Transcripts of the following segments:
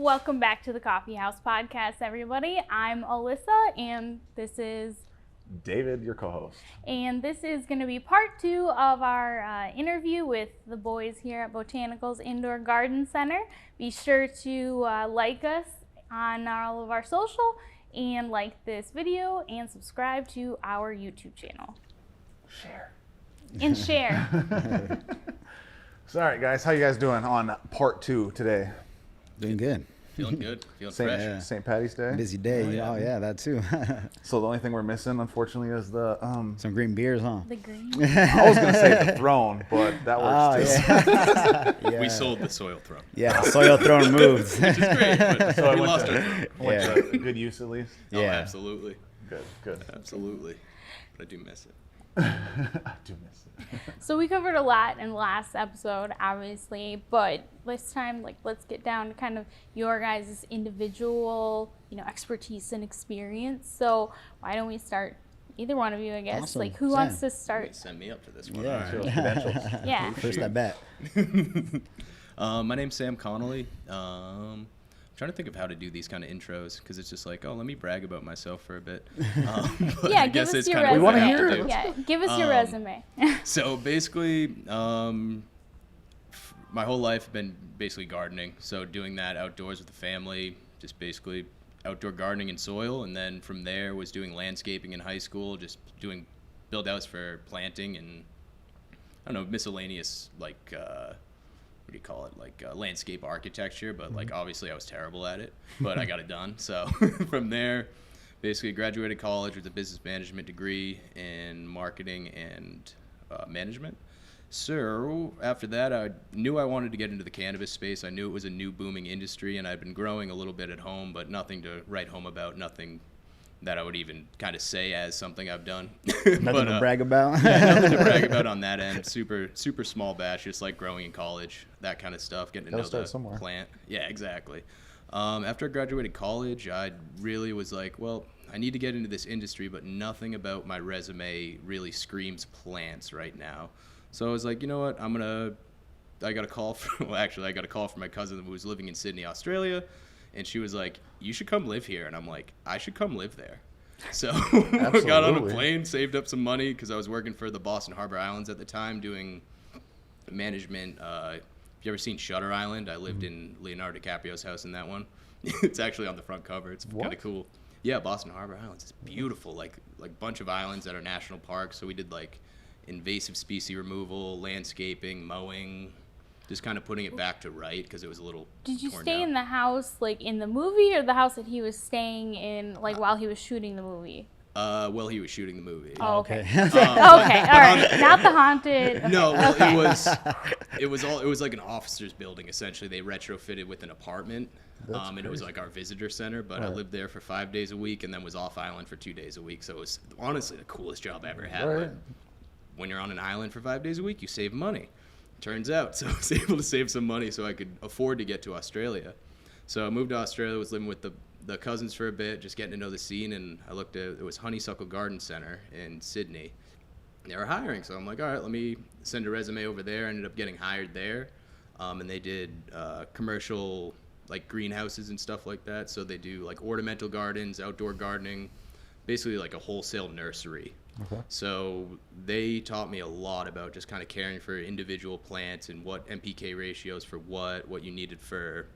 Welcome back to the Coughy House Podcast, everybody. I'm Alyssa, and this is David, your co-host. And this is going to be part 2 of our interview with the boys here at Botanicals Indoor Gardening Center. Be sure to like us on all of our social, and like this video, and subscribe to our YouTube channel. Share. And share. So, all right, guys, how you guys doing on part 2 today? Doing good. Feeling good. Feeling fresh. Yeah. St. Patty's Day. Busy day. Oh, yeah. That too. So the only thing we're missing, unfortunately, is the some green beers, huh? The green. I was gonna say the throne, but that works too. Yeah. We sold the soil throne. Yeah, soil throne moved. Which is great, but So I we went lost to, our throne. went Yeah. to good use at least. Oh, Yeah. absolutely. Good. Absolutely. But I do miss it. I do miss it. So we covered a lot in the last episode, obviously, but this time, let's get down to kind of your guys' individual, expertise and experience. So why don't we start, either one of you, I guess. Awesome. Who Sam. wants to You start? send me up to this one. Yeah. So All right. credentials. Yeah. First at bat. My name's Sam Connolly. I'm trying to think of how to do these kind of intros because it's just like, oh, let me brag about myself for a bit. But Yeah, I give guess us it's your kind of resume. what I We have wanna to hear do. it. Yeah, give us your resume. So basically, my whole life been basically gardening. So doing that outdoors with the family, just basically outdoor gardening and soil. And then from there was doing landscaping in high school, just doing build outs for planting and, I don't know, miscellaneous, what do you call it? Landscape architecture. But obviously I was terrible at it, but I got it done. So from there, basically graduated college with a business management degree in marketing and management. So after that, I knew I wanted to get into the cannabis space. I knew it was a new booming industry, and I'd been growing a little bit at home, but nothing to write home about, nothing that I would even kind of say as something I've done. Nothing to brag about. Yeah, nothing to brag about on that end. Super small batch, just like growing in college, that kind of stuff, getting to know the somewhere. plant. Yeah, exactly. After I graduated college, I really was like, well, I need to get into this industry, but nothing about my resume really screams plants right now. So I was like, you know what, I got a call from my cousin who was living in Sydney, Australia, and she was like, you should come live here. And I'm like, I should come live there. So I got on a plane, saved up some money because I was working for the Boston Harbor Islands at the time doing management. Have you ever seen Shutter Island? I lived in Leonardo DiCaprio's house in that one. It's actually on the front cover. It's kind of cool. Yeah, Boston Harbor Islands. It's beautiful, like bunch of islands that are national parks. So we did invasive species removal, landscaping, mowing, just kind of putting it back to right because it was a little Did you torn stay down. in the house, in the movie, or the house that he was staying in, while he was shooting the movie? Well, he was shooting the movie. Oh, okay. Okay. Okay, all right. Not the haunted. Okay. No, well, Okay. it was like an officer's building essentially. They retrofitted with an apartment, and it was like our visitor center. But I lived there for 5 days a week, and then was off island for 2 days a week. So it was honestly the coolest job I ever had. Right. But when you're on an island for 5 days a week, you save money. Turns out, so I was able to save some money so I could afford to get to Australia. So I moved to Australia, was living with the cousins for a bit, just getting to know the scene, and I looked at, it was Honeysuckle Garden Center in Sydney. They were hiring, so I'm like, all right, let me send a resume over there. I ended up getting hired there, and they did commercial, greenhouses and stuff like that. So they do, ornamental gardens, outdoor gardening, basically a wholesale nursery. Okay. So they taught me a lot about just kind of caring for individual plants and what NPK ratios for what you needed for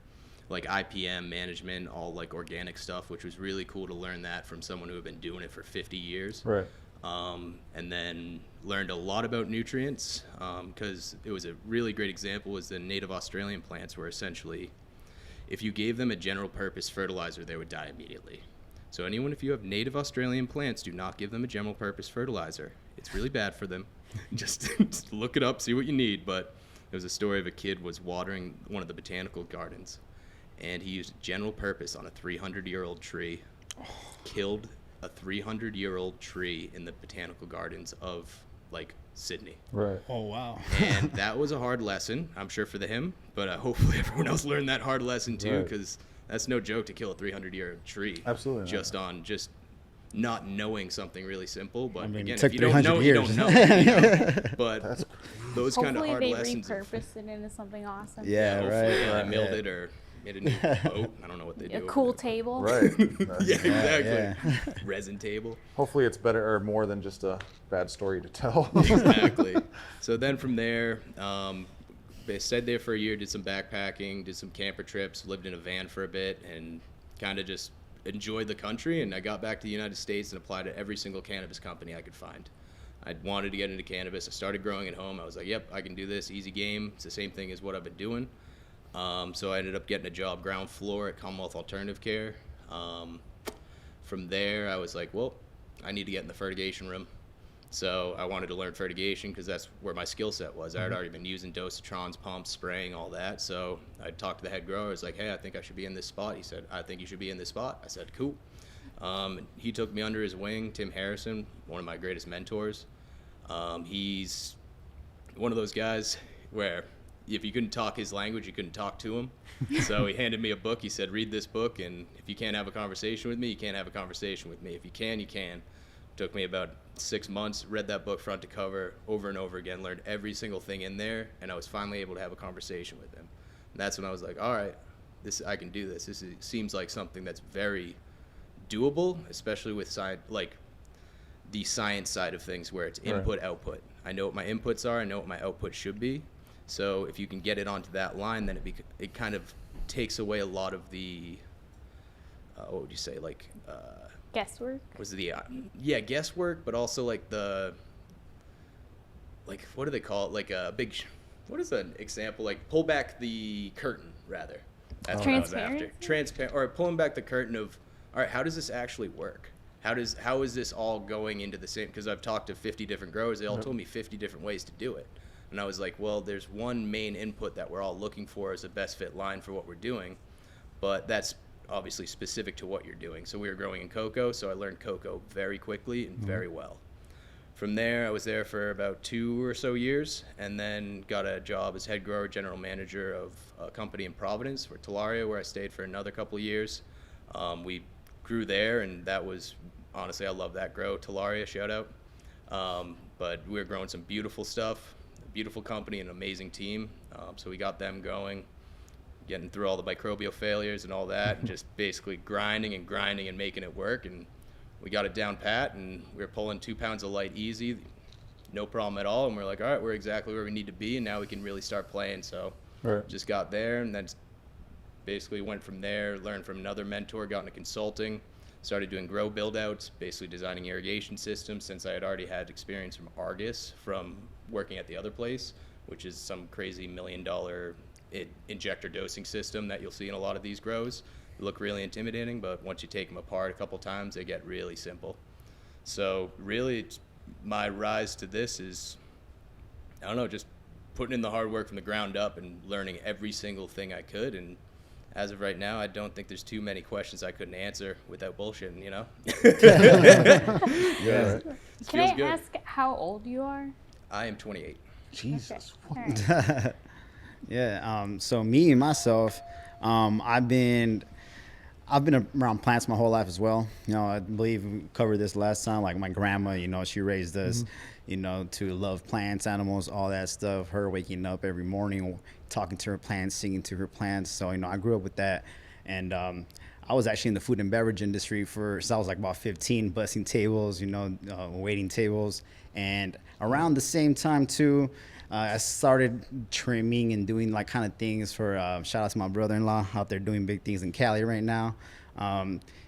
IPM management, all organic stuff, which was really cool to learn that from someone who had been doing it for 50 years. Right. And then learned a lot about nutrients because it was a really great example was the native Australian plants were essentially, if you gave them a general purpose fertilizer, they would die immediately. So if you have native Australian plants, do not give them a general purpose fertilizer. It's really bad for them. Just look it up, see what you need. But there was a story of a kid was watering one of the botanical gardens, and he used general purpose on a 300-year-old tree, killed a 300-year-old tree in the botanical gardens of Sydney. Right. Oh, wow. And that was a hard lesson, I'm sure, for him, but hopefully everyone else learned that hard lesson too, because that's no joke to kill a 300-year tree. Absolutely. Just not knowing something really simple. But again, it took if you don't know, years. you don't know. But those kind of Hopefully hard they lessons. repurpose it into something awesome. Yeah, Hopefully, right. milled it or Get a new boat. I don't know what they do. A cool table. Right. Yeah, exactly. Yeah. Resin table. Hopefully it's better or more than just a bad story to tell. Exactly. So then from there, I stayed there for a year, did some backpacking, did some camper trips, lived in a van for a bit, and kind of just enjoyed the country. And I got back to the United States and applied to every single cannabis company I could find. I wanted to get into cannabis. I started growing at home. I was like, yep, I can do this. Easy game. It's the same thing as what I've been doing. So I ended up getting a job ground floor at Commonwealth Alternative Care. From there, I was like, well, I need to get in the fertigation room. So I wanted to learn fertigation because that's where my skill set was. I had already been using dosatrons, pumps, spraying, all that. So I talked to the head grower. I was like, hey, I think I should be in this spot. He said, I think you should be in this spot. I said, cool. He took me under his wing, Tim Harrison, one of my greatest mentors. He's one of those guys where if you couldn't talk his language, you couldn't talk to him. So he handed me a book. He said, read this book, and if you can't have a conversation with me, you can't have a conversation with me. If you can, you can. Took me about 6 months, read that book front to cover over and over again, learned every single thing in there, and I was finally able to have a conversation with him. And that's when I was like, all right, I can do this. Seems like something that's very doable, especially with the science side of things where it's input, output. I know what my inputs are. I know what my output should be. So if you can get it onto that line, then it kind of takes away a lot of the, what would you say, Guesswork. was the guesswork, but also what do they call it, what is an example, pull back the curtain, rather. That's what I was after. Transparent, or pulling back the curtain of, all right, how does this actually work? How is this all going into the same, because I've talked to 50 different growers. They all told me 50 different ways to do it, and I was like, well, there's one main input that we're all looking for as a best fit line for what we're doing, but that's obviously specific to what you're doing. So we were growing in cocoa, so I learned cocoa very quickly and very well. From there, I was there for about 2 or so years, and then got a job as head grower, general manager of a company in Providence for Talaria, where I stayed for another couple of years. We grew there, and that was, honestly, I love that grow. Talaria, shout out. But we were growing some beautiful stuff, a beautiful company, an amazing team. So we got them going, getting through all the microbial failures and all that, and just basically grinding and making it work. And we got it down pat, and we were pulling 2 pounds of light easy, no problem at all. And we're like, all right, we're exactly where we need to be, and now we can really start playing. So just got there, and then basically went from there, learned from another mentor, got into consulting, started doing grow build-outs, basically designing irrigation systems, since I had already had experience from Argus from working at the other place, which is some crazy $1 million injector dosing system that you'll see in a lot of these grows. They look really intimidating, but once you take them apart a couple times, they get really simple. So really, my rise to this is, I don't know, just putting in the hard work from the ground up and learning every single thing I could. And as of right now, I don't think there's too many questions I couldn't answer without bullshitting, you know? Yeah. Can I ask how old you are? I am 28. Jesus. Okay. All right. Yeah. So me and myself, I've been around plants my whole life as well. You know, I believe we covered this last time. Like my grandma, you know, she raised us, you know, to love plants, animals, all that stuff. Her waking up every morning, talking to her plants, singing to her plants. So, you know, I grew up with that. And I was actually in the food and beverage industry since I was like about 15, bussing tables, you know, waiting tables. And around the same time too, I started trimming and doing like kind of things for, shout out to my brother-in-law out there doing big things in Cali right now.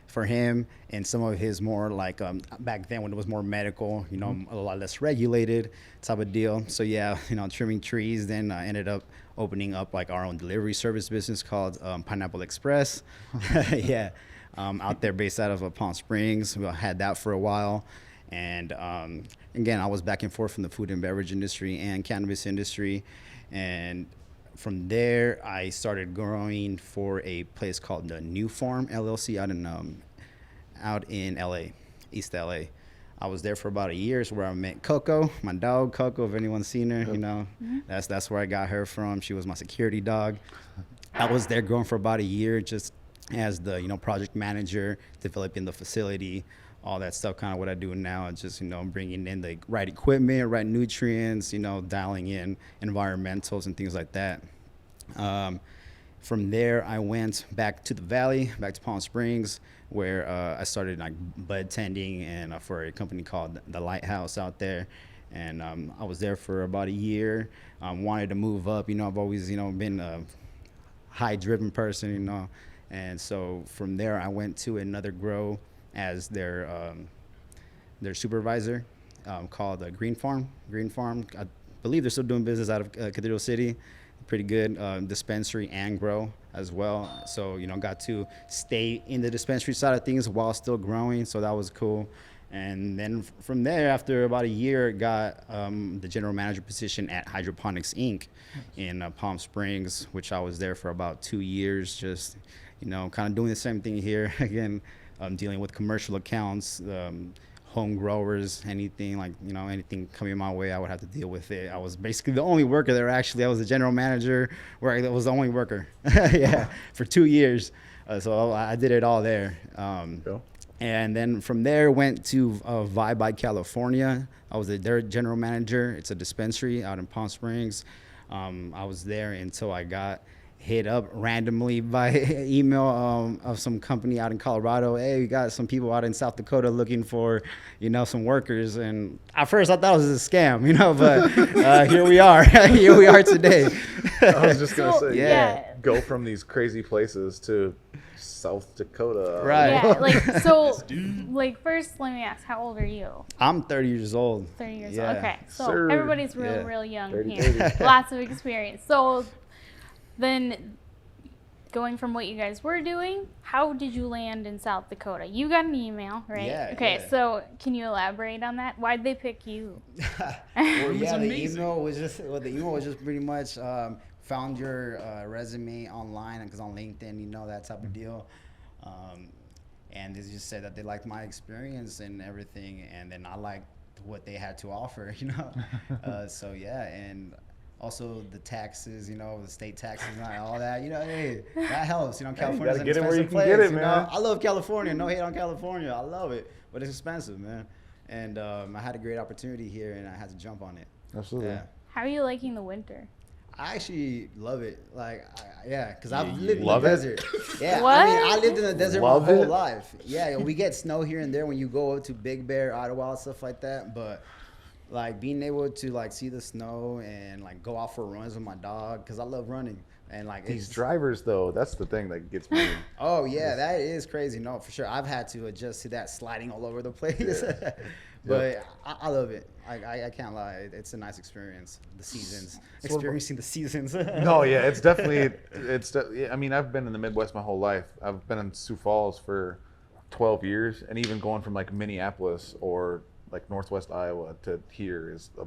For him and some of his more like, back then when it was more medical, you know, a lot less regulated type of deal. So yeah, you know, trimming trees, then I ended up opening up like our own delivery service business called Pineapple Express. Yeah, out there based out of Palm Springs. We had that for a while. And again, I was back and forth from the food and beverage industry and cannabis industry. And from there, I started growing for a place called the New Farm LLC out in LA, East LA. I was there for about a year, where I met Coco, my dog Coco. If anyone's seen her, you know, that's where I got her from. She was my security dog. I was there growing for about a year, just as the, you know, project manager, developing the facility, all that stuff, kind of what I do now. It's just, you know, bringing in the right equipment, right nutrients, you know, dialing in environmentals and things like that. From there, I went back to the Valley, back to Palm Springs, where I started like bud tending and for a company called the Lighthouse out there. And I was there for about a year. Wanted to move up. I've always, been a high-driven person, And so from there, I went to another grow as their supervisor called Green Farm. Green Farm, I believe they're still doing business out of Cathedral City. Pretty good dispensary and grow as well. So, got to stay in the dispensary side of things while still growing. So that was cool. And then from there, after about a year, got the general manager position at Hydroponics Inc. in Palm Springs, which I was there for about 2 years, just, kind of doing the same thing here. Again, dealing with commercial accounts, home growers, anything anything coming my way, I would have to deal with it. I was basically the only worker there. Actually, I was the general manager where I was the only worker. For 2 years. So I did it all there. Cool. And then from there, went to Vibe by California. I was their general manager. It's a dispensary out in Palm Springs. I was there until I got hit up randomly by email of some company out in Colorado. Hey, we got some people out in South Dakota looking for, some workers. And at first I thought it was a scam, but here we are. Here we are today. I was just going to say, yeah. Go from these crazy places to South Dakota. Right. Yeah, first let me ask, how old are you? I'm 30 years old. 30 years Yeah. old. Okay. So Sir. everybody's Yeah. real young 30, here. 30. Lots of experience. So then going from what you guys were doing, how did you land in South Dakota? You got an email, right? Yeah, Okay, yeah. so can you elaborate on that? Why'd they pick you? Well, was the amazing. email was just pretty much found your resume online because on LinkedIn, that type of deal. And they just said that they liked my experience and everything, and then I liked what they had to offer, So yeah, and also the taxes, the state taxes and all that, hey, that helps. California's an get it where you expensive can place. get it, man. I love California. No hate on California. I love it, but it's expensive, man. And I had a great opportunity here, and I had to jump on it. Absolutely. Yeah. How are you liking the winter? I actually love it. Because I've lived in love the it? desert. Yeah, What? I lived in the desert Love my whole it? life. Yeah, we get snow here and there when you go up to Big Bear, Ottawa, stuff like that. But being able to see the snow and go out for runs with my dog, because I love running. And These drivers, though, that's the thing that gets me. Oh yeah, that is crazy. No, for sure. I've had to adjust to that sliding all over the place. But I love it. I can't lie. It's a nice experience. The seasons, experiencing the seasons. No, yeah, it's definitely, I mean, I've been in the Midwest my whole life. I've been in Sioux Falls for 12 years, and even going from Minneapolis or Northwest Iowa to here is a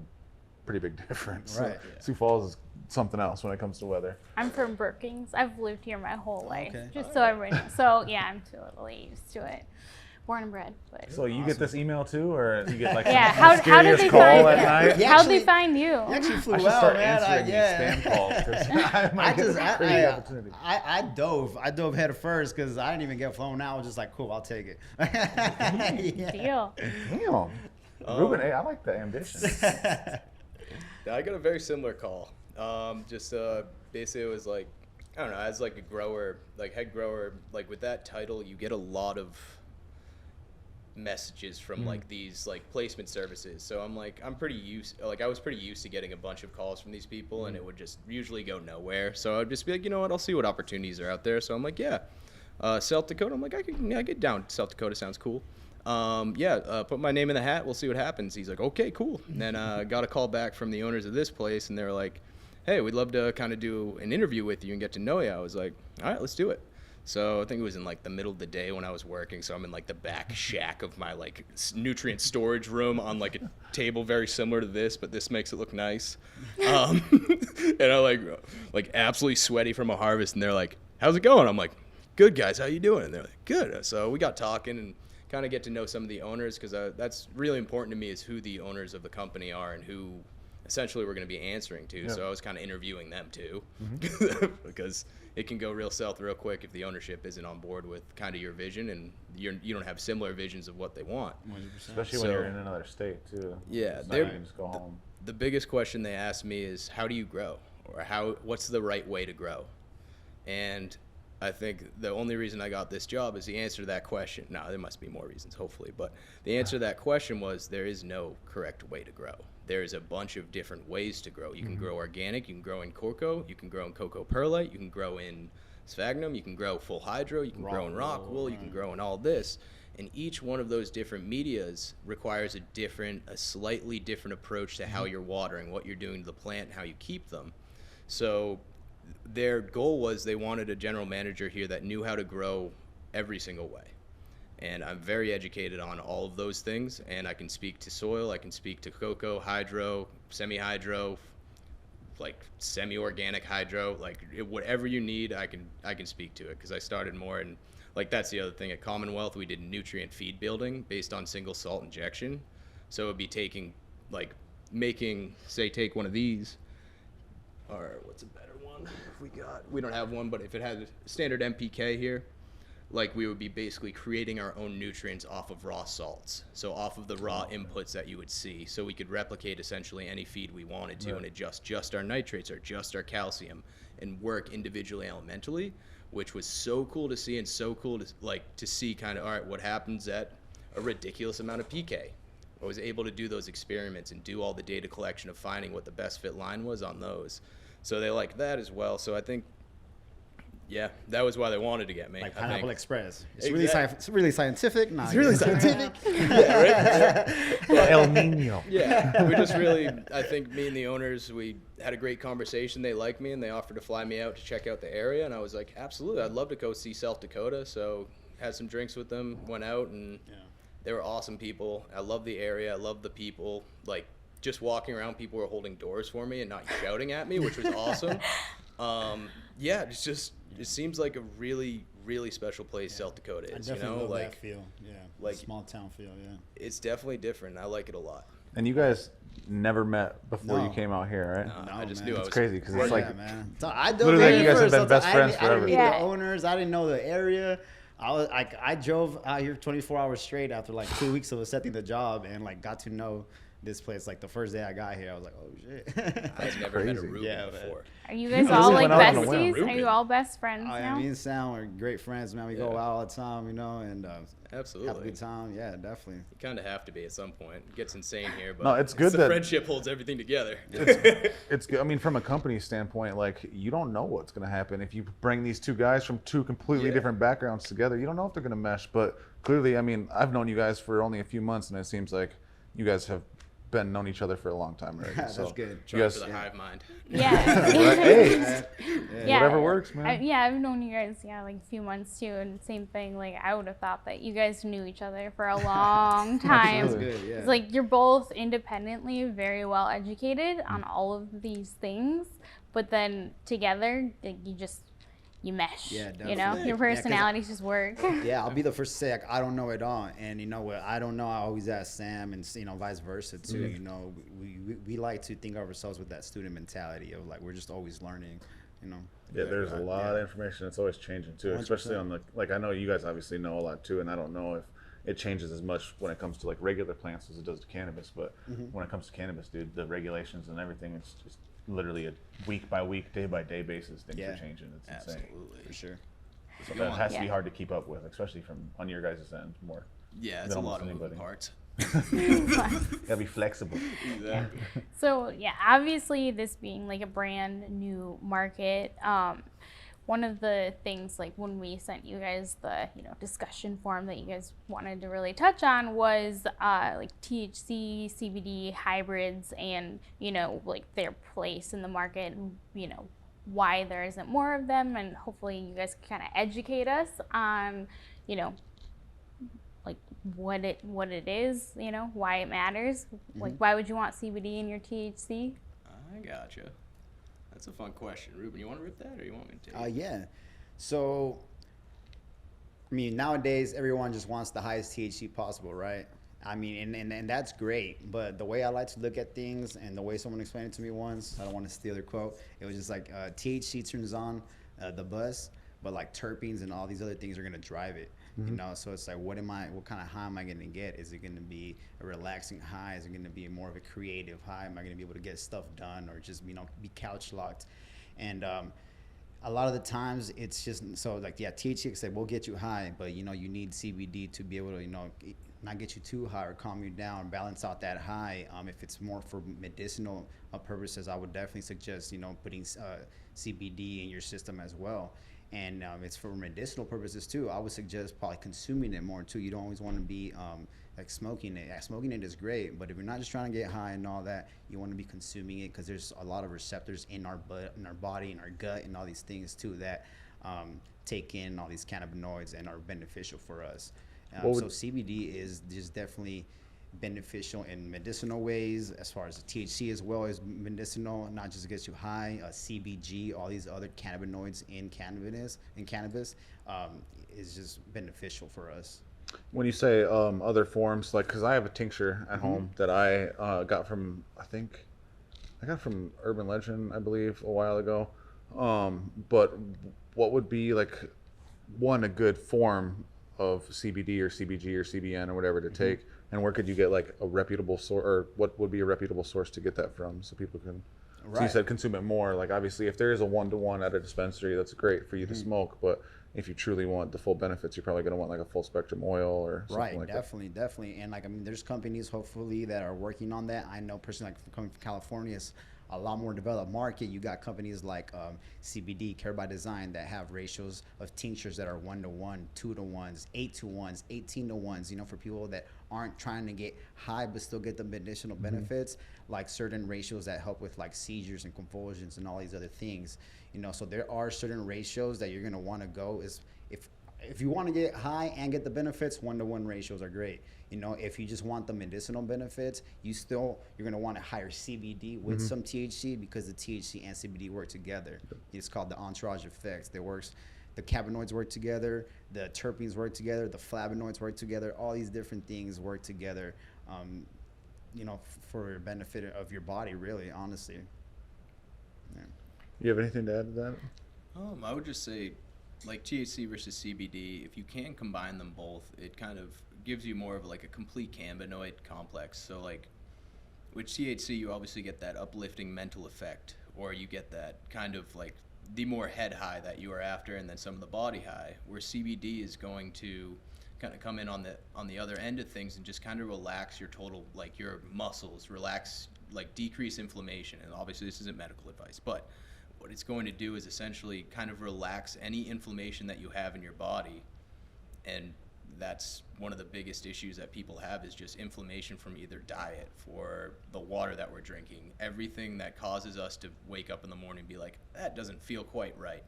pretty big difference. Right. So Sioux Falls is something else when it comes to weather. I'm from Brookings. I've lived here my whole life, Okay. just so everybody knows. So yeah, I'm totally used to it. Born and bred. But So you get this email too, or you get yeah, some how did mysterious they call find at you? night? Yeah. How'd they Actually- find you? You actually flew I should out, start man. answering these spam calls because I might get some crazy opportunity. I dove head first because I didn't even get flown out. I was just like, cool, I'll take it. Yeah. Deal. Damn. Ruben, hey, I like the ambition. Yeah, I got a very similar call. Basically it was I don't know, as a grower, head grower, with that title, you get a lot of messages from these placement services. So I'm pretty used, I was pretty used to getting a bunch of calls from these people, and it would just usually go nowhere. So I'd just be like, you know what, I'll see what opportunities are out there. So I'm like, yeah, South Dakota. I'm like, I get down. South Dakota sounds cool. Put my name in the hat. We'll see what happens. He's like, okay, cool. And then got a call back from the owners of this place, and they were like, hey, we'd love to kind of do an interview with you and get to know you. I was like, all right, let's do it. So I think it was in the middle of the day when I was working. So I'm in the back shack of my nutrient storage room on a table very similar to this, but this makes it look nice. And I absolutely sweaty from a harvest, and they're like, how's it going? I'm like, good, guys, how you doing? And they're like, good. So we got talking and kind of get to know some of the owners, because that's really important to me, is who the owners of the company are and who essentially we're going to be answering to. Yeah. So I was kind of interviewing them too, because it can go real south real quick if the ownership isn't on board with kind of your vision, and you don't have similar visions of what they want. 100%. Especially when you're in another state too. Yeah, It's not like you can just go home. The biggest question they ask me is, how do you grow? Or what's the right way to grow? And I think the only reason I got this job is the answer to that question. Now, there must be more reasons, hopefully, but the answer to that question was there is no correct way to grow. There's a bunch of different ways to grow. You can grow organic, you can grow in cocoa, you can grow in cocoa perlite, you can grow in sphagnum, you can grow full hydro, you can grow in rock wool, you can grow in all this. And each one of those different medias requires a slightly different approach to how you're watering, what you're doing to the plant, and how you keep them. So their goal was they wanted a general manager here that knew how to grow every single way. And I'm very educated on all of those things, and I can speak to soil, I can speak to cocoa, hydro, semi-hydro, like semi-organic hydro, like whatever you need, I can speak to it, because I started more in, like, that's the other thing. At Commonwealth, we did nutrient feed building based on single salt injection. So it would be taking, like, take one of these, or what's a better one we don't have one, but if it had standard NPK here, like, we would be basically creating our own nutrients off of raw salts, so off of the raw inputs that you would see, so we could replicate essentially any feed we wanted to, and adjust just our nitrates or just our calcium and work individually elementally, which was so cool to see, and so cool to see kind of, all right, what happens at a ridiculous amount of PK. I was able to do those experiments and do all the data collection of finding what the best fit line was on those. So they liked that as well. So I think, yeah, that was why they wanted to get me. Like Pineapple Express. It's Exactly. it's really scientific. Nah, It's really scientific. Yeah. El Nino. Yeah, we just really, I think me and the owners, we had a great conversation. They liked me, and they offered to fly me out to check out the area. And I was like, absolutely, I'd love to go see South Dakota. So had some drinks with them, went out, and they were awesome people. I love the area. I love the people. Like, just walking around, people were holding doors for me and not shouting at me, which was awesome. Yeah, it seems like a really, really special place, South Dakota is. I definitely love like that feel. Yeah, like small town feel. Yeah, it's definitely different. I like it a lot. And you guys never met before you No. came out here, right? I just man. knew I It's was crazy because it's yeah, like man. So I dove literally in you guys have first, been best friends I didn't forever. meet Yeah. the owners. I didn't know the area. I drove out here 24 hours straight after like 2 weeks of accepting the job, and like got to know this place. Like the first day I got here, I was like, oh shit. I've never met a crazy. Ruben Yeah, man. before. Are you guys Yeah, all this like went out on a whim. besties? Are you all best friends Oh, yeah, now? me and Sam are great friends, man. We go out all the time, you know, and have a Absolutely. good time. Yeah, definitely. You kind of have to be at some point. It gets insane here, but No, it's good the that- friendship holds everything together. it's good. I mean, from a company standpoint, like you don't know what's going to happen if you bring these two guys from two completely Yeah. different backgrounds together. You don't know if they're going to mesh, but clearly, I mean, I've known you guys for only a few months, and it seems like you guys have been known each other for a long time already. That's so good. You Try guys, for the hive mind. Yeah. hey, Yeah. whatever works, man. I've known you guys, like a few months too, and same thing. Like, I would have thought that you guys knew each other for a long time. That's good. Yeah. It's like you're both independently very well educated on all of these things, but then together, like, you mesh. Yeah, you know, definitely. your Yeah, 'cause personalities just work. Yeah, I'll be the first to say, like, I don't know it all, and you know what I don't know, I always ask Sam, and you know, vice versa too. Mm-hmm. You know, we like to think of ourselves with that student mentality of like we're just always learning. You know. Yeah, there's a lot of information. It's always changing too, especially 100%. on the, like, I know you guys obviously know a lot too, and I don't know if it changes as much when it comes to like regular plants as it does to cannabis, but when it comes to cannabis, dude, the regulations and everything, it's just literally a week by week, day by day basis. Things are changing. It's insane. Absolutely. For sure. So that has to be Yeah. hard to keep up with, especially from on your guys' end more. Yeah, it's than a lot almost of moving anybody. parts. Gotta be flexible. Exactly. So yeah, obviously this being like a brand new market, one of the things, like when we sent you guys the discussion form that you guys wanted to really touch on was like THC, CBD hybrids, and like their place in the market, and why there isn't more of them, and hopefully you guys can kind of educate us on like what it is, why it matters. Like, why would you want CBD in your THC? I gotcha. That's a fun question. Ruben, you want to rip that, or you want me to take it? Yeah. So, I mean, nowadays everyone just wants the highest THC possible, right? I mean, and that's great, but the way I like to look at things, and the way someone explained it to me once, I don't want to steal their quote, it was just like THC turns on the buzz, but like terpenes and all these other things are gonna drive it. So it's like, what kind of high am I gonna get? Is it gonna be a relaxing high? Is it gonna be more of a creative high? Am I gonna be able to get stuff done, or just be couch locked? And a lot of the times it's just so like THC can say we'll get you high, but you need CBD to be able to not get you too high or calm you down, balance out that high. If it's more for medicinal purposes, I would definitely suggest putting CBD in your system as well. And it's for medicinal purposes too. I would suggest probably consuming it more too. You don't always want to be like smoking it. Smoking it is great, but if you're not just trying to get high and all that, you want to be consuming it because there's a lot of receptors in our body, in our gut, and all these things too that take in all these cannabinoids and are beneficial for us. So CBD is just definitely beneficial in medicinal ways, as far as the THC as well as medicinal, not just gets you high. CBG, all these other cannabinoids in cannabis is just beneficial for us. When you say other forms, like, because I have a tincture at home that I got from, from Urban Legend, I believe, a while ago. But what would be like a good form of CBD or CBG or CBN or whatever to take, and where could you get like a reputable source, or what would be a reputable source to get that from, so people can so you said consume it more. Like, obviously if there is a 1-to-1 at a dispensary, that's great for you to smoke, but if you truly want the full benefits, you're probably going to want like a full spectrum oil or something like definitely. And like, I mean, there's companies hopefully that are working on that. I know personally, like coming from California, it's a lot more developed market. You got companies like CBD, Care by Design, that have ratios of tinctures that are 1-to-1, 2-to-1s, 8-to-1s, 18-to-1s, for people that aren't trying to get high but still get the medicinal benefits, like certain ratios that help with like seizures and convulsions and all these other things. So there are certain ratios that you're going to want to go. Is if you want to get high and get the benefits, 1-to-1 ratios are great. If you just want the medicinal benefits, you're going to want a higher CBD with some THC, because the THC and CBD work together. It's called the entourage effect. The cannabinoids work together, the terpenes work together, the flavonoids work together. All these different things work together, for the benefit of your body, really, honestly. Yeah. You have anything to add to that? I would just say, like THC versus CBD, if you can combine them both, it kind of gives you more of like a complete cannabinoid complex. So like with THC, you obviously get that uplifting mental effect, or you get that kind of like the more head high that you are after, and then some of the body high, where CBD is going to kind of come in on the other end of things and just kind of relax your total, like your muscles, decrease inflammation. And obviously this isn't medical advice, but what it's going to do is essentially kind of relax any inflammation that you have in your body. And that's one of the biggest issues that people have, is just inflammation from either diet, for the water that we're drinking, everything that causes us to wake up in the morning and be like, that doesn't feel quite right.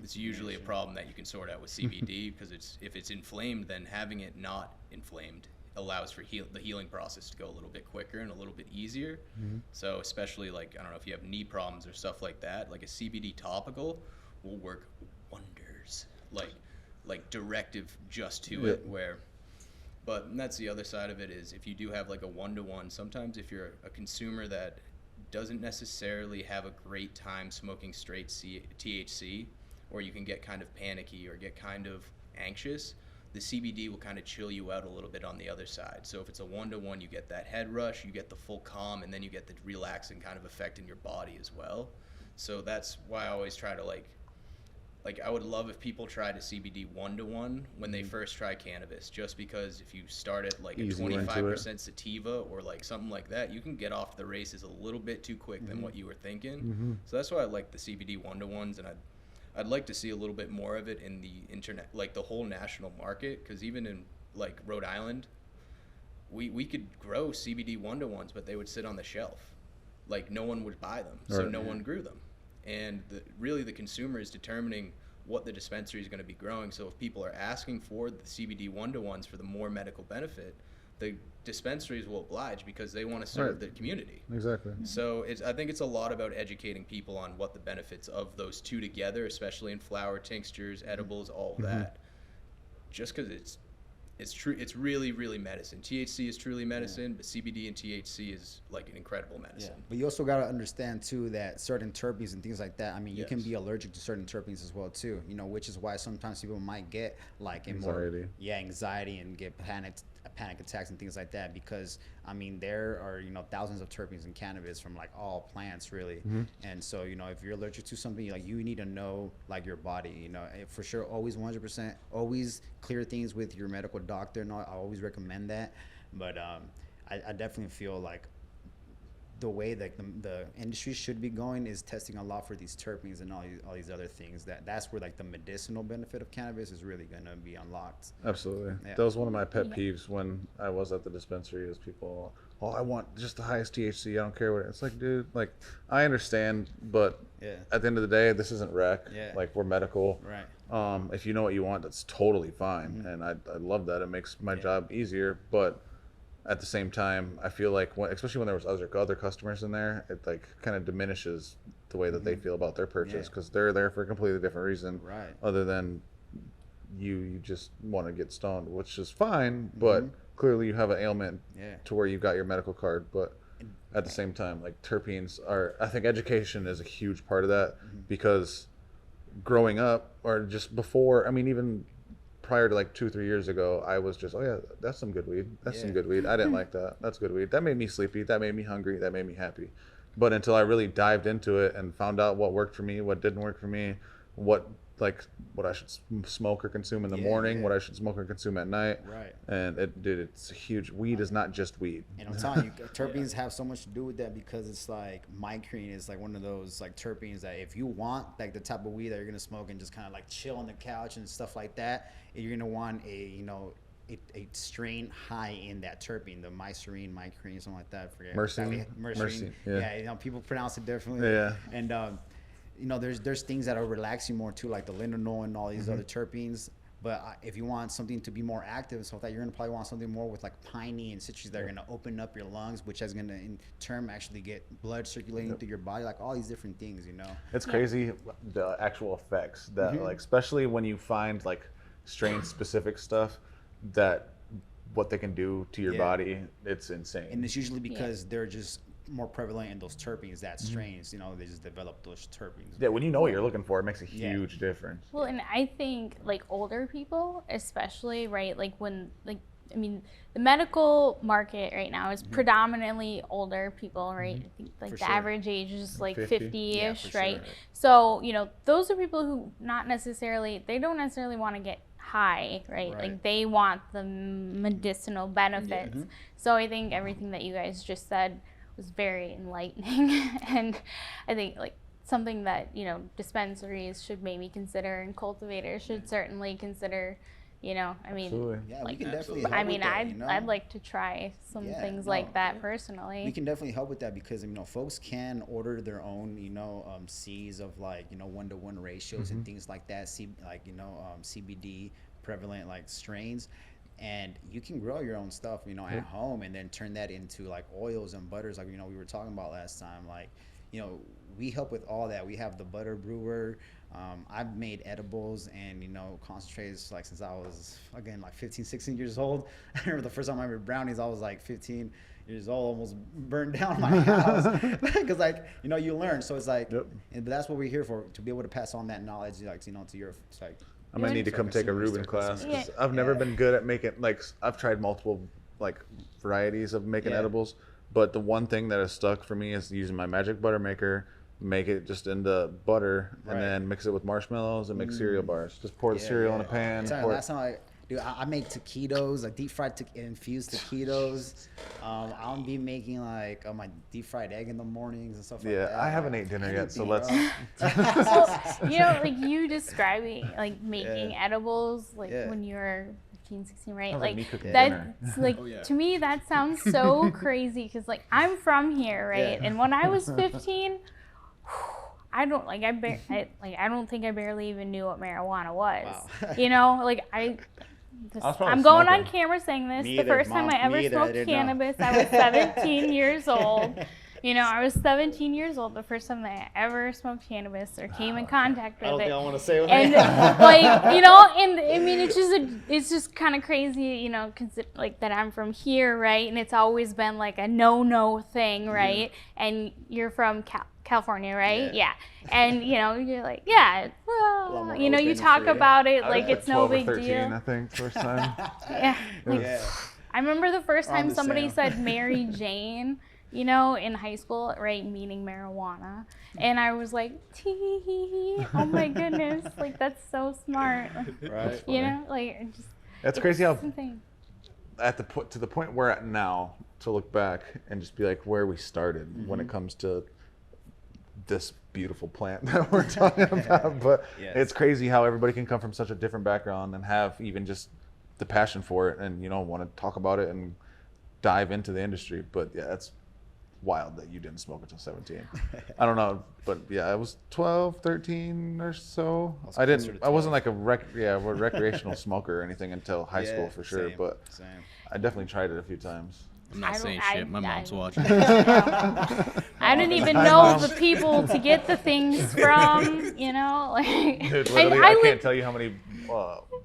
It's usually a problem that you can sort out with CBD, because if it's inflamed, then having it not inflamed allows for the healing process to go a little bit quicker and a little bit easier. So especially like, I don't know if you have knee problems or stuff like that, like a CBD topical will work wonders, like directive just to it, but that's the other side of it, is if you do have like a 1-to-1, sometimes if you're a consumer that doesn't necessarily have a great time smoking straight THC, or you can get kind of panicky or get kind of anxious, the CBD will kind of chill you out a little bit on the other side. So if it's a 1-to-1, you get that head rush, you get the full calm, and then you get the relaxing kind of effect in your body as well. So that's why I always try to like I would love if people tried a CBD 1-to-1 when they first try cannabis, just because if you start at like a 25% sativa or like something like that, you can get off the races a little bit too quick than what you were thinking. So that's why I like the CBD 1-to-1s, and I'd like to see a little bit more of it in the internet, like the whole national market, because even in like Rhode Island, we could grow CBD 1-to-1s, but they would sit on the shelf. Like no one would buy them, so no one grew them. And really the consumer is determining what the dispensary is going to be growing. So if people are asking for the CBD 1-to-1s for the more medical benefit, the dispensaries will oblige, because they want to serve the community. Exactly. So I think it's a lot about educating people on what the benefits of those two together, especially in flower, tinctures, edibles, all of that. Just because it's true, it's really, really medicine. THC is truly medicine, but CBD and THC is like an incredible medicine. Yeah. But you also got to understand too that certain terpenes and things like that, I mean, you can be allergic to certain terpenes as well too, which is why sometimes people might get like anxiety and get panic attacks and things like that, because I mean there are thousands of terpenes in cannabis from like all plants really. And so if you're allergic to something, like you need to know like your body, for sure. Always 100% always clear things with your medical doctor, and I always recommend that. But I definitely feel like the way that the industry should be going is testing a lot for these terpenes and all these other things. That's where like the medicinal benefit of cannabis is really going to be unlocked. Absolutely. Yeah. That was one of my pet peeves when I was at the dispensary, is people, I want just the highest THC. I don't care what it's like, dude. Like, I understand, but at the end of the day, this isn't rec. Like, we're medical. Right. If you know what you want, that's totally fine. And I love that. It makes my job easier. But at the same time, I feel like, especially when there was other customers in there, it like kind of diminishes the way that they feel about their purchase, because they're there for a completely different reason, other than you just want to get stoned, which is fine, but clearly you have an ailment to where you've got your medical card. But at the same time, like, terpenes I think education is a huge part of that, because growing up, or just before, I mean, even prior to like 2-3 years ago, I was just, that's some good weed. That's some good weed. I didn't like that. That's good weed. That made me sleepy. That made me hungry. That made me happy. But until I really dived into it and found out what worked for me, what didn't work for me, what I should smoke or consume in the morning, what I should smoke or consume at night. Right. And it's huge. Weed is not just weed. And I'm telling you, terpenes have so much to do with that, because it's like migraine is like one of those like terpenes that if you want like the type of weed that you're gonna smoke and just kind of like chill on the couch and stuff like that, you're gonna want a strain high in that terpene, the mycerine, something like that. I forget. Mercy. Yeah, people pronounce it differently. Yeah. And there's things that will relax you more too, like the linalool and all these other terpenes. But if you want something to be more active and stuff like that, you're gonna probably want something more with like piney and citrus that are gonna open up your lungs, which is gonna in turn actually get blood circulating through your body, like all these different things. It's crazy the actual effects that like, especially when you find like strain specific stuff, that what they can do to your body, it's insane. And it's usually because they're just more prevalent in those terpenes, that strains, they just develop those terpenes. Yeah, when you know what you're looking for, it makes a huge difference. Well, and I think like older people, especially, right? Like when, like, I mean, the medical market right now is predominantly older people, right? I think like the average age is like 50-ish, right? Sure. So, those are people who don't necessarily want to get high, right? Like they want the medicinal benefits. So I think everything that you guys just said was very enlightening. And I think like something that, dispensaries should maybe consider, and cultivators should certainly consider, I mean, Absolutely. Yeah, like, we can definitely help I mean, with that, I'd like to try some things like that personally. We can definitely help with that, because folks can order their own C's of like 1-to-1 ratios and things like that, CBD prevalent like strains, and you can grow your own stuff at home, and then turn that into like oils and butters, like we were talking about last time. Like we help with all that. We have the butter brewer. I've made edibles and concentrates like since I was again like 15, 16 years old. I remember the first time I made brownies, I was like 15 years old, almost burned down my house because like you learn. So it's like, but that's what we're here for, to be able to pass on that knowledge, like to your, it's like, I might need to come take a Ruben class, because I've never been good at making, like, I've tried multiple like varieties of making edibles, but the one thing that has stuck for me is using my magic butter maker, make it just into butter, and then mix it with marshmallows and make cereal bars. Just pour the cereal in a pan. Last time I make taquitos, like deep fried infused taquitos. I'll be making like my deep fried egg in the mornings and stuff like that. Yeah, I haven't ate dinner yet, so let's. Well, like you describing like making edibles, like when you were 15, 16, right? Like that's like to me that sounds so crazy, because like I'm from here, right? And when I was 15. I don't think I barely even knew what marijuana was. Wow. I'm going on camera saying this. The first time I ever smoked cannabis, I was 17 years old. I was 17 years old the first time that I ever smoked cannabis or came in contact with it. I don't think I want to say what and and I mean, it's just kind of crazy, like that I'm from here, right? And it's always been like a no thing, right? And you're from California, right? Yeah. And you're like, well, you talk about it like it's no big 13, deal. I think first time. I remember the first We're on time the somebody same. said Mary Jane, you know, in high school, right, meaning marijuana. And I was like, tee hee hee. Oh my goodness. Like, that's so smart. Right. You know, like, it just, That's crazy how insane. to the point we're at now, to look back and just be like where we started when it comes to this beautiful plant that we're talking about. But Yes. it's crazy how everybody can come from such a different background and have even just the passion for it and, you know, want to talk about it and dive into the industry. But yeah, that's wild that you didn't smoke until 17. I don't know, but yeah, I was 12, 13 or so. was I closer didn't, to I wasn't 12. like a recreational smoker or anything until high school for sure. Same, But same. I definitely tried it a few times. I'm not I saying don't- shit. My mom's I- watching. I didn't even know the people to get the things from, you know, like. Dude, I literally, I can't lived- tell you how many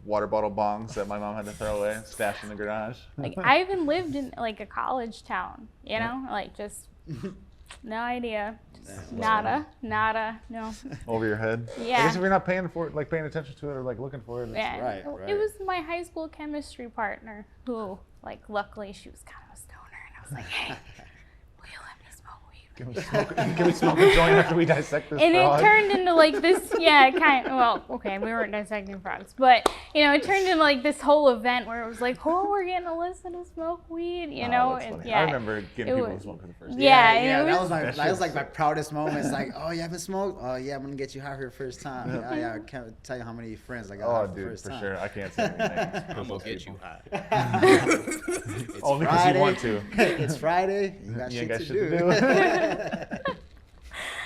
water bottle bongs that my mom had to throw away, stashed in the garage. Like, I even lived in like a college town, you know, like just no idea, just nada, no. Over your head. I Yeah. guess if you're not paying for it, like paying attention to it or like looking for it. It's, Yeah. right, It right. was my high school chemistry partner who, like, luckily she was kind of a stoner, and I was like, hey, will you let me smoke weed? Can we smoke a joint after we dissect this And frog? it turned into like this, well, okay, we weren't dissecting frogs, but, you know, it turned into like this whole event where it was like, oh, we're getting Alyssa to smoke weed, you know? That's funny. yeah. I remember getting It people was- to smoke for the first time. Yeah, yeah, it that was- was That like shit's- my proudest moments. Like, oh, you haven't smoked? Oh, yeah, I'm gonna get you high for your first time. Oh, yeah, I can't tell you how many friends I got high Oh, for the dude, first for time. sure. I can't say anything. I'm gonna get you high. It's Only 'cause you want to. It's Friday. You got, You shit, got to shit do. to do.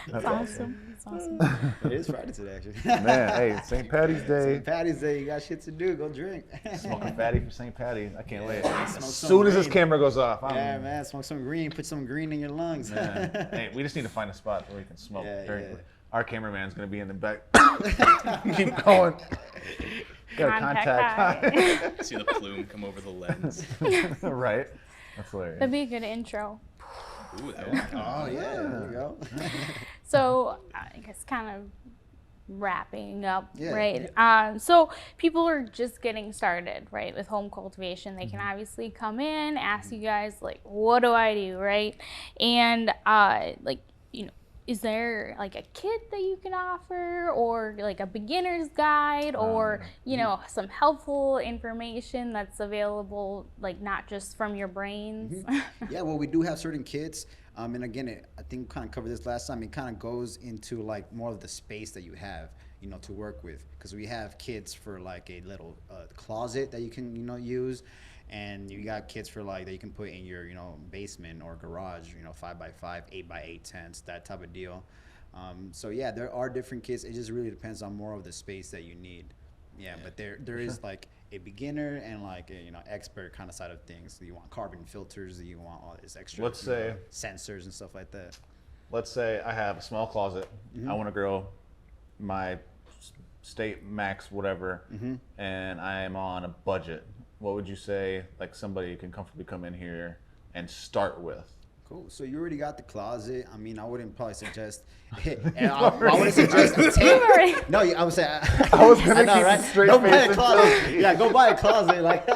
It's awesome. It's awesome. It is Friday today, actually. Man, hey, St. Patty's Day. St. Patty's Day. You got shit to do. Go drink. Smoking fatty for St. Patty. I can't wait. smoke As some soon as this green. camera goes off, I'm, Yeah, man. Smoke some green. Put some green in your lungs. man. Hey, we just need to find a spot where we can smoke. Yeah, during- yeah. Our cameraman's gonna be in the back. Keep going. Got Contact contact. See the plume come over the lens. Right. That's hilarious. That'd be a good intro. Ooh, that was Oh, yeah. There you go. So, I guess kind of wrapping up, Yeah. right? So people are just getting started, right, with home cultivation. They can obviously come in, ask you guys, like, what do I do, right? And, like, you know, is there like a kit that you can offer, or like a beginner's guide, or, you know, some helpful information that's available, like, not just from your brains? Yeah, well, we do have certain kits. And again, I think we kind of covered this last time. It kind of goes into like more of the space that you have, you know, to work with. Because we have kits for like a little closet that you can, you know, use. And you got kits for like that you can put in your, you know, basement or garage, you know, 5x5, 8x8 tents, that type of deal. So yeah, there are different kits. It just really depends on more of the space that you need. Yeah, but there is like a beginner and like a, you know, expert kind of side of things. You want carbon filters, you want all this extra, Let's you know, say- sensors and stuff like that. Let's say I have a small closet. I want to grow my state max whatever, and I am on a budget. What would you say, like, somebody can comfortably come in here and start with? Cool. So you already got the closet. I mean, I wouldn't probably suggest. I wouldn't suggest a tent. No, I would say. I was gonna know, keep right? a straight Don't buy face a until- closet. Yeah, go buy a closet. Like,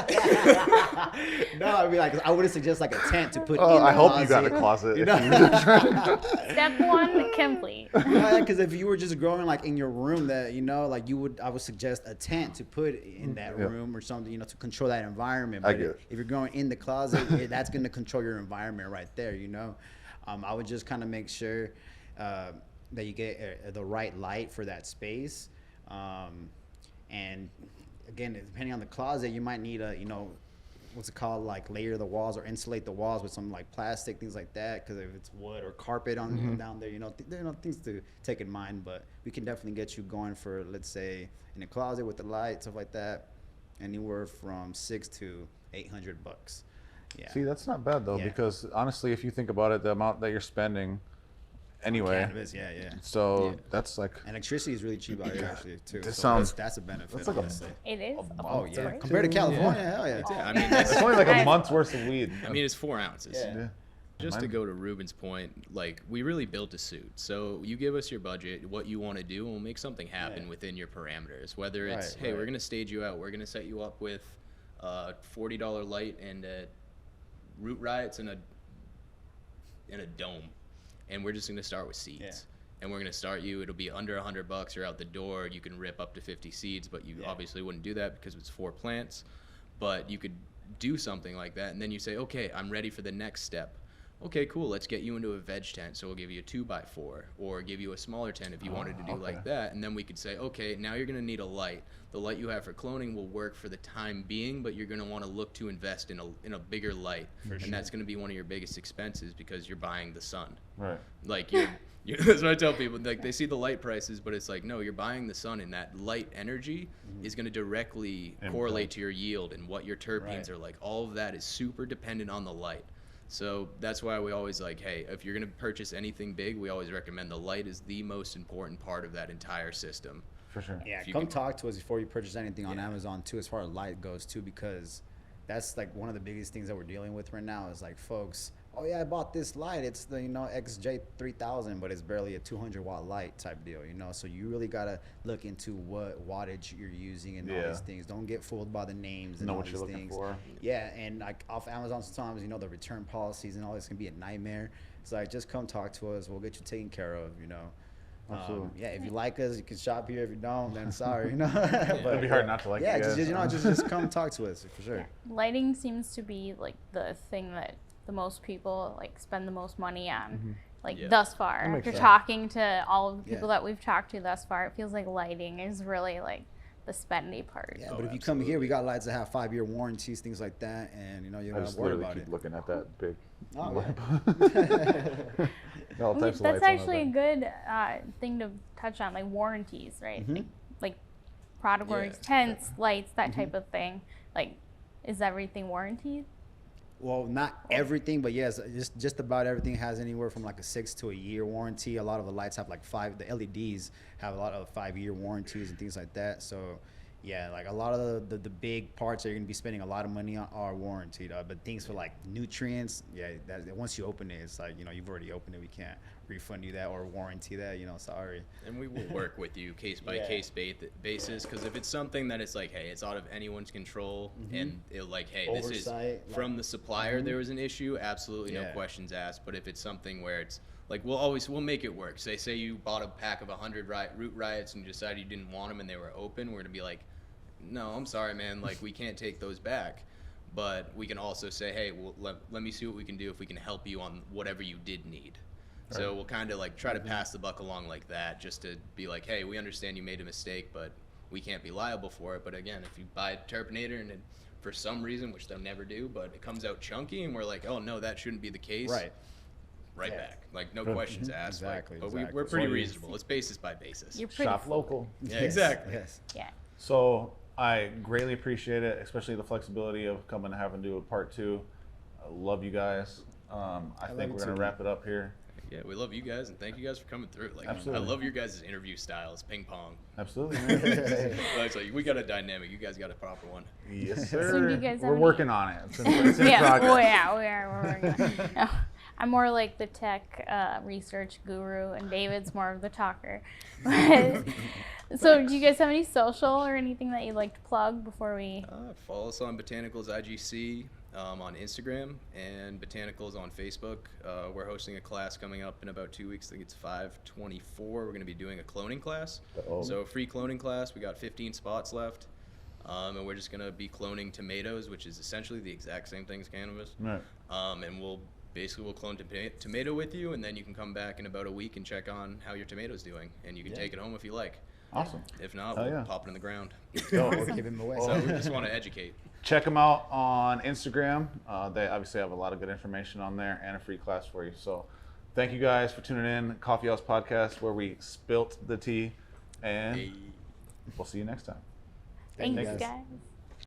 no, I mean, like, I wouldn't suggest like a tent to put. Oh, in the I hope you got a closet. closet. You if know? you were trying- Step one, complete. Because if you were just growing like in your room, that, you know, like I would suggest a tent to put in that Yeah. room or something, you know, to control that environment. I But get it. if you're growing in the closet, that's going to control your environment right there, you know. I would just kind of make sure that you get the right light for that space. And again, depending on the closet, you might need a, you know, what's it called, like layer the walls or insulate the walls with some like plastic, things like that. Because if it's wood or carpet on down there, you know, there are things to take in mind. But we can definitely get you going for, let's say, in a closet with the light, stuff like that, anywhere from $600 to $800. Yeah. See, that's not bad though, Yeah. because honestly, if you think about it, the amount that you're spending anyway, Cannabis, yeah. so Yeah. that's like, And electricity is really cheap out here, actually, too. This So sounds- that's a benefit. that's like a- honestly. It is. Oh yeah, great. compared to California, hell yeah. I mean, it's that's, only like a month's worth of weed. I mean, it's 4 ounces. Yeah. Yeah. Just to Mine- go to Ruben's point, like, we really built a suit. So you give us your budget, what you want to do, and we'll make something happen Yeah. within your parameters. Whether it's, Right, hey, right. we're going to stage you out, we're going to set you up with $40 light and root riots in a dome, and we're just going to start with seeds. Yeah. And we're going to start you, it'll be under $100, you're out the door, you can rip up to 50 seeds, but you obviously wouldn't do that because it's 4 plants. But you could do something like that, and then you say, okay, I'm ready for the next step. Okay, cool, let's get you into a veg tent, so we'll give you a 2x4, or give you a smaller tent if you wanted to do like that. And then we could say, okay, now you're going to need a light. The light you have for cloning will work for the time being, but you're going to want to look to invest in a bigger light. And that's going to be one of your biggest expenses because you're buying the sun. Right. Like, that's what I tell people. Like, they see the light prices, but it's like, no, you're buying the sun, and that light energy is going to directly correlate to your yield and what your terpenes are like. All of that is super dependent on the light. So that's why we always like, hey, if you're going to purchase anything big, we always recommend the light is the most important part of that entire system. For sure. Yeah, come talk to us before you purchase anything on Amazon too, as far as light goes too, because that's like one of the biggest things that we're dealing with right now is like folks, oh yeah, I bought this light. It's the, XJ3000, but it's barely a 200-watt light type deal, So you really got to look into what wattage you're using and all these things. Don't get fooled by the names and all these things. For. Yeah, and like off Amazon sometimes, the return policies and all this can be a nightmare. It's like, just come talk to us. We'll get you taken care of, Absolutely. if you like us, you can shop here. If you don't, then sorry, But, it'd be hard not to like you guys. just come talk to us for sure. Yeah. Lighting seems to be like the thing that the most people like spend the most money on, thus far. After talking to all of the people that we've talked to thus far, it feels like lighting is really like the spendy part. Yeah, but if you come here, we got lights that have 5-year warranties, things like that, and you don't have to worry about it. Looking at that big lamp. That's actually a good thing to touch on, like warranties, right? Like product warranties, tents, lights, that type of thing. Like, is everything warranted? Well, not everything, but yes, just about everything has anywhere from like a 6 to a year warranty. A lot of the lights have like 5. The LEDs have a lot of 5-year warranties and things like that. So, yeah, like a lot of the big parts that you're gonna be spending a lot of money on are warranted. But things for like nutrients, once you open it, it's like you've already opened it. We can't refund you that or warranty that. Sorry. And we will work with you case by case basis, because if it's something that it's like, hey, it's out of anyone's control, and it like, hey, Oversight, this is from the supplier, there was an issue, absolutely no questions asked. But if it's something where it's like, we'll make it work. Say you bought a pack of 100 root riots and you decided you didn't want them and they were open, we're gonna be like, no, I'm sorry, man, like we can't take those back. But we can also say, hey, let me see what we can do if we can help you on whatever you did need. So we'll kind of like try to pass the buck along like that, just to be like, hey, we understand you made a mistake, but we can't be liable for it. But again, if you buy a Terpinator and for some reason, which they'll never do, but it comes out chunky and we're like, oh no, that shouldn't be the case. Right back. Like no questions asked. Exactly. But we're pretty reasonable. It's basis by basis. You're pretty Shop local. Yeah, exactly. Yes. Yeah. So I greatly appreciate it, especially the flexibility of coming and having to do a part 2. I love you guys. I think we're going to wrap it up here. Yeah, we love you guys, and thank you guys for coming through. Like, Absolutely. I love your guys' interview style. It's ping pong. Absolutely. It's like, we got a dynamic. You guys got a proper one. Yes, So do sir. you guys have We're any- working on it. It's in Yeah. progress. Oh yeah, we are. We're working on it. No, I'm more like the tech research guru, and David's more of the talker. So, do you guys have any social or anything that you'd like to plug before we? Follow us on Botanicals IGC on Instagram and Botanicals on Facebook. We're hosting a class coming up in about 2 weeks. I think it's 5/24. We're going to be doing a cloning class. So a free cloning class. We got 15 spots left. And we're just going to be cloning tomatoes, which is essentially the exact same thing as cannabis. Right. And we'll clone tomato with you, and then you can come back in about a week and check on how your tomato's doing, and you can take it home if you like. Awesome. If not, Hell we'll yeah. pop it in the ground. Or give him away. So we just want to educate. Check them out on Instagram. They obviously have a lot of good information on there and a free class for you. So thank you guys for tuning in. Coughy House Podcast, where we spilt the tea. And we'll see you next time. Thanks, guys. guys.